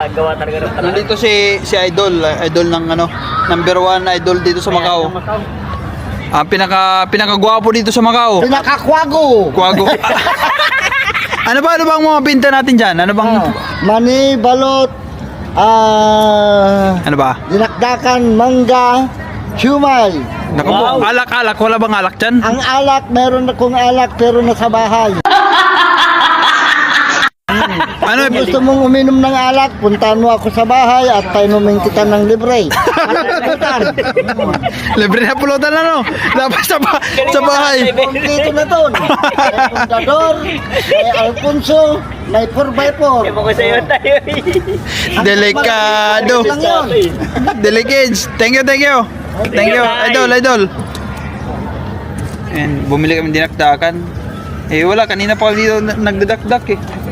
Gawa talaga ng Nandito si Idol, idol ng ano, number 1 idol dito sa Macau. Pinakagwapo dito sa Macau. Pinakakwago. Kwago. ano bang mga pinta natin diyan? Ano bang Mani, balot, ano ba? dinakdakan, mangga, humay. Naku po, alak-alak, wala bang alak diyan? Ang alak, meron akong alak pero nasa bahay. Ano Kung gusto mong uminom ng alak, puntahan mo ako sa bahay at painumin kita ng libre. libre na pulutan ano? Dapat sa bahay. Dito na doon. May Fundador, may Alfonso, may 4x4. Ewan ko sa'yo tayo. Delikado. Lang yun. Delicage. Thank you. Thank you, idol. And bumili kami dinakdakan. Eh wala, kanina pa dito nagdadakdak eh.